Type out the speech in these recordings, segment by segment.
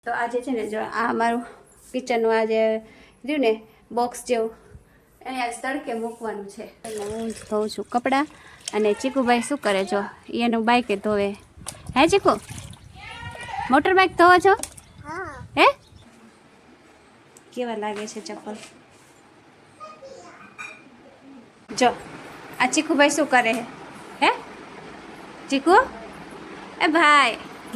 તો આજે છે ને જો આ અમારું કિચનનું આ જે રહ્યું ને બોક્સ જેવું એને આજ તડકે મૂકવાનું છે. એટલે હું ધોઉં છું કપડાં અને ચીકુભાઈ શું કરે છો એનું બાઈકે ધોવે. હે ચીકુ મોટર બાઈક ધોવો છો? હે કેવા લાગે છે ચપ્પલ? જો આ ચીકુભાઈ શું કરે હે ચીકુ એ ભાઈ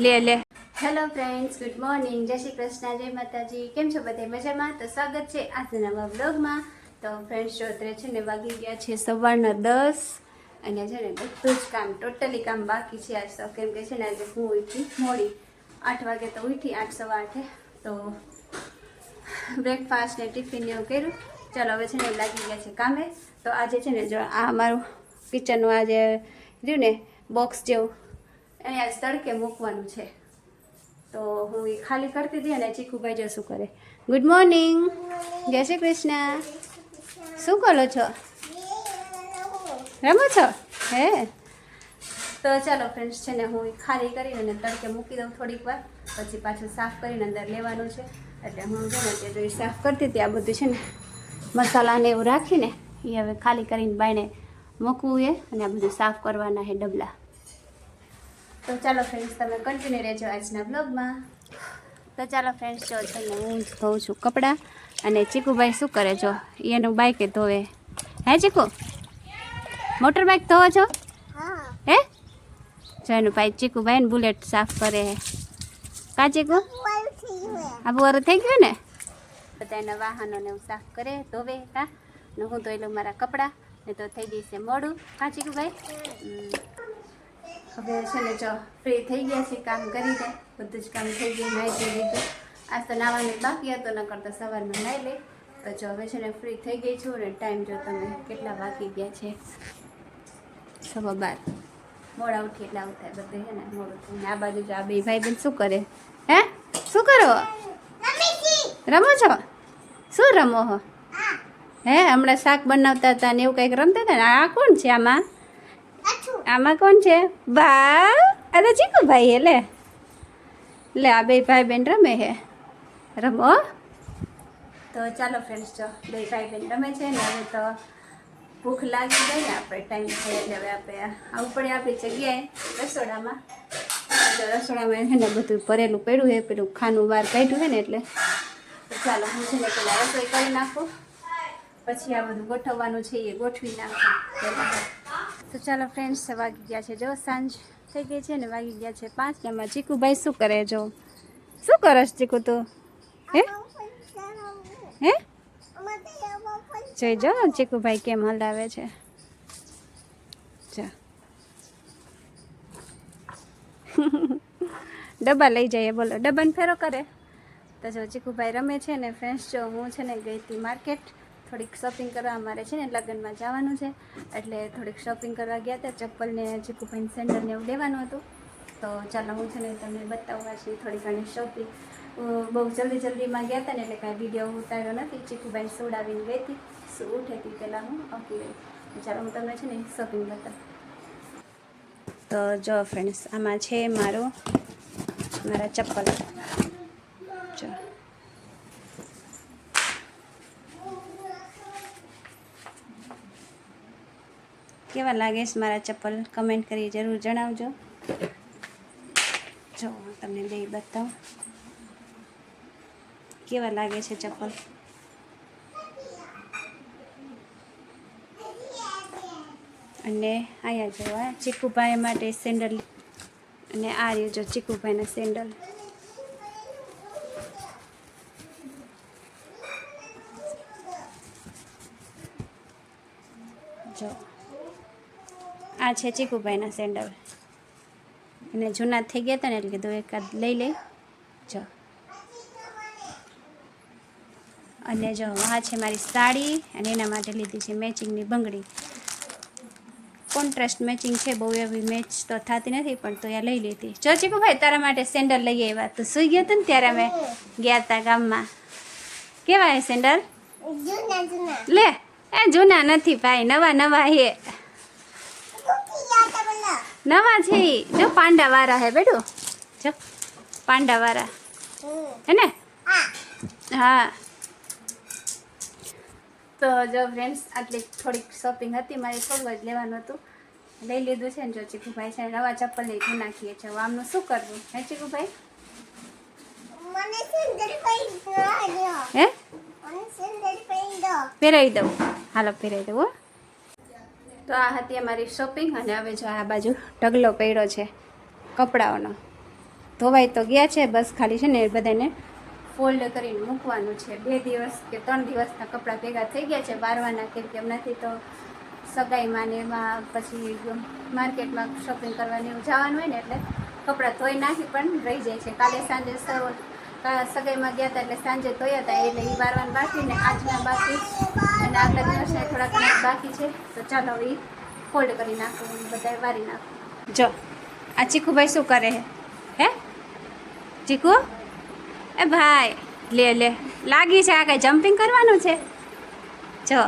લે લે. હેલો ફ્રેન્ડ્સ, ગુડ મોર્નિંગ, જય શ્રી કૃષ્ણ, જય માતાજી. કેમ છો બધા મજામાં? તો સ્વાગત છે આજના નવા બ્લોગમાં. તો ફ્રેન્ડ્સ જો અત્યારે છે ને વાગી ગયા છે સવારના 10 અને છે ને બધું જ કામ ટોટલી કામ બાકી છે આજ તો. કેમ કે છે ને આજે હું ઉઠી મોડી 8 વાગે તો ઉઠી 8 સવા 8 તો બ્રેકફાસ્ટ ને ટિફિન ને એવું કર્યું. ચાલો હવે છે ને લાગી ગયા છે કામે. તો આજે છે ને જો આ અમારું કિચનનું આ જે રહ્યું ને બોક્સ જેવું એને આજ તડકે મૂકવાનું છે. તો હું એ ખાલી કરતી હતી અને ચીકુભાઈ જો શું કરે. ગુડ મોર્નિંગ, જય શ્રી કૃષ્ણ. શું કરો છો? રમો છો? હે તો ચાલો ફ્રેન્ડ્સ છે ને હું એ ખાલી કરીને અને તડકે મૂકી દઉં થોડીક વાર, પછી પાછું સાફ કરીને અંદર લેવાનું છે. એટલે હું છે ને તે જો સાફ કરતી હતી આ બધું છે ને મસાલાને એવું રાખીને એ હવે ખાલી કરીને બાયણે મૂકવું એ અને આ બધું સાફ કરવાના છે ડબલા. તો ચાલો ફ્રેન્ડ્સ તમે કન્ટિન્યુ રહેજો આજના બ્લોગમાં. તો ચાલો ફ્રેન્ડ્સ જો છે ને હું ધોઉં છું કપડાં અને ચીકુભાઈ શું કરે છો એનું બાઈકે ધોવે. હે ચીકુ મોટર બાઈક ધોવો છો? હે જો એનું ભાઈ ચીકુભાઈ ને બુલેટ સાફ કરે હે. કા ચીકુ આબુ વારું થઈ ગયું ને? બધા એના વાહનોને હું સાફ કરે ધોવે કા ને હું ધોઈ લઉં મારા કપડાં ને તો થઈ જશે મોડું. કા ચીકુભાઈ હવે છે ને જો ફ્રી થઈ ગયા છે, કામ કરી દે બધું જ કામ થઈ ગયું, નાહી લીધું. આજ તો નાવાનું બાકી હતો ન કરતા સવારમાં નાહી લઈ. તો જો હવે છે ને ફ્રી થઈ ગઈ છું ને ટાઈમ જો તમે કેટલા વાગી ગયા છે 12:15. મોડા ઉઠી એટલે આવું થાય બધું છે ને મોડું થયું. આ બાજુ જો આ બે ભાઈ બેન શું કરે? હે શું કરો? રમો છો? શું રમો હો? હે હમણાં શાક બનાવતા હતા ને એવું કંઈક રમતા હતા ને. આ કોણ છે આમાં? આમાં કોણ છે? બા અરે ચીકુભાઈ હે લે લે આ બે ભાઈ બેન રમે હે. રમો. તો ચાલો ફ્રેન્ડ્સ જો બે ભાઈ બેન રમે છે ને હવે તો ભૂખ લાગી ગઈ ને આપણે ટાઈમ થાય એટલે હવે આપણે આવું પડે આપણી જગ્યાએ રસોડામાં. તો રસોડામાં છે ને બધું ભરેલું પડ્યું છે, પેલું ખાનું બહાર કાઢ્યું છે ને એટલે. તો ચાલો હું છે ને પેલા રસોઈ કરી નાખું, પછી આ બધું ગોઠવવાનું છે એ ગોઠવી નાખું. તો ચાલો ફ્રેન્ડ્સ વાગી ગયા છે જો સાંજ થઈ ગઈ છે ને વાગી ગયા છે 5. એમાં ચીકુભાઈ શું કરે જો? શું કરસ ચીકુ તું? હે હે જોઈ જો ચીકુભાઈ કેમ હલાવે છે. ડબ્બા લઈ જઈએ બોલો, ડબ્બાને ફેરો કરે. તો જો ચીકુભાઈ રમે છે ને ફ્રેન્ડ્સ જો હું છે ને ગઈ હતી માર્કેટ થોડીક શોપિંગ કરવા. અમારે છે ને લગ્નમાં જવાનું છે એટલે થોડીક શોપિંગ કરવા ગયા હતા. ચપ્પલ ને ચીકુભાઈને સેન્ડલ ને એવું લેવાનું હતું. તો ચાલો હું છે ને તમને બતાવવા છે થોડી ઘણી શોપિંગ. બહુ જલ્દીમાં ગયા હતા ને એટલે કાંઈ વિડીયો ઉતાર્યો નથી. ચીકુભાઈને સોડાવીને ગઈ હતી, શું ઉઠે હતી પહેલાં હું આવતી રહી. ચાલો હું તમને છે ને શોપિંગ બતાવું. તો જો ફ્રેન્ડ્સ આમાં છે મારા ચપ્પલ. જો કેવા લાગે છે મારા ચપ્પલ? કમેન્ટ કરી જરૂર જણાવજો. જો તમને બે બતાવું કેવા લાગે છે ચપ્પલ. અને અહીંયા જોવા ચીકુભાઈ માટે સેન્ડલ અને આ રહ્યું જો ચીકુભાઈના સેન્ડલ. જો આ છે ચીકુભાઈના સેન્ડલ અને જૂના થઈ ગયા હતા ને એટલે કીધું એકાદ લઈ લઈ. જો અને જો આ છે મારી સાડી અને એના માટે લીધી છે મેચિંગની બંગડી. કોન્ટ્રાસ્ટ મેચિંગ છે, બહુ એવી મેચ તો થતી નથી પણ તો એ લઈ લીધી. જો ચીકુભાઈ તારા માટે સેન્ડલ લઈ આવ્યા. તો સુઈ ગયા હતા ને ત્યારે અમે ગયા હતા ગામમાં. કેવા હે સેન્ડલ? લે એ જૂના નથી ભાઈ, નવા હે. નવા છે જો પાંડાવાળા હે બેટું, જો પાંડાવાળા. હે ને? હા. તો જો ફ્રેન્ડ્સ આટલી થોડીક શોપિંગ હતી મારી, થોડું જ લેવાનું હતું, લઈ લીધું છે ને. જો ચીકુભાઈ છે નવા ચપ્પલ લઈ નાખીએ છીએ. આમનું શું કરવું હે ચીકુભાઈ? હે પહેરાવી દઉં? હાલો પહેરાવી દઉં હો. તો આ હતી અમારી શોપિંગ. અને હવે જો આ બાજુ ઢગલો પડ્યો છે કપડાઓનો. ધોવાઈ તો ગયા છે, બસ ખાલી છે ને એ બધાને ફોલ્ડ કરીને મૂકવાનું છે. 2 દિવસ કે 3 દિવસના કપડાં ભેગા થઈ ગયા છે વારવાના, કેમ કે એમનાથી તો સગાઈમાં ને એમાં પછી માર્કેટમાં શોપિંગ કરવાની એવું જવાનું હોય ને, એટલે કપડાં ધોઈ નાખી પણ રહી જાય છે. કાલે સાંજે સગાઈમાં ગયા હતા એટલે સાંજે ધોયા હતા, એટલે એ વારવાનું બાકી ને આજના બાકી, અને આગલા દિવસના થોડા ઘણા બાકી છે. તો ચાલો એ ફોલ્ડ કરી નાખું, બધા વારી નાખું. જો આ ચીકુભાઈ શું કરે હે ચીકુ? એ ભાઈ લે લે લાગી છે. આ કઈ જમ્પિંગ કરવાનું છે? જો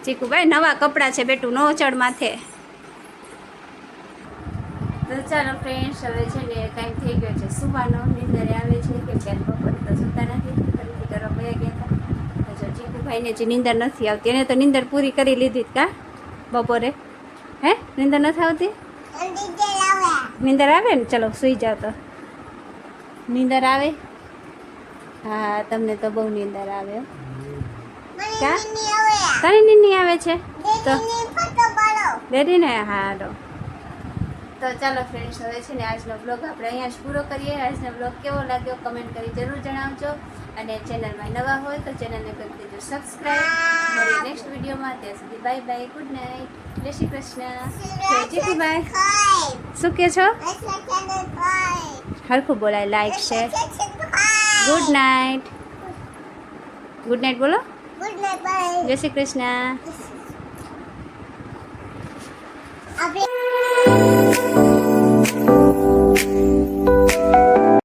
ચીકુભાઈ નવા કપડાં છે બેટું, નો ચડ માથે. તો ચાલો ફ્રેન્ડ્સ, હવે છે ને ટાઈમ થઈ ગયો છે સુવાનો. નિંદરે આવે છે, કેમ કે બપોરે તો સુતા નથી, ખરીદી કરવા વયા ગયા હતા. તો જો ચીકુભાઈને જે નીંદર નથી આવતી, એને તો નીંદર પૂરી કરી લીધી કા બપોરે? હે નીંદર નથી આવતી? નીંદર આવે ને? ચલો સૂઈ જાઓ. તો નીંદર આવે? હા તમને તો બહુ નીંદર આવે. કા તને નીંદ આવે છે? તો ડેડી ને હાલો. તો ચાલો ફ્રેન્ડ્સ, હવે છે ને આજનો બ્લોગ આપણે અહીંયા જ પૂરો કરીએ. આજનો બ્લોગ કેવો લાગ્યો કમેન્ટ કરી જરૂર જણાવજો, અને ચેનલમાં નવા હોય તો ચેનલને કરી દેજો સબસ્ક્રાઈબ. મળીએ નેક્સ્ટ વિડીયોમાં. ત્યાં સુધી બાય બાય, ગુડ નાઇટ, જય શ્રી કૃષ્ણ. જય જીતુભાઈ શું કહે છો? હરખું બોલાય. Like share. Good night. Good night બોલો. જય શ્રી કૃષ્ણ.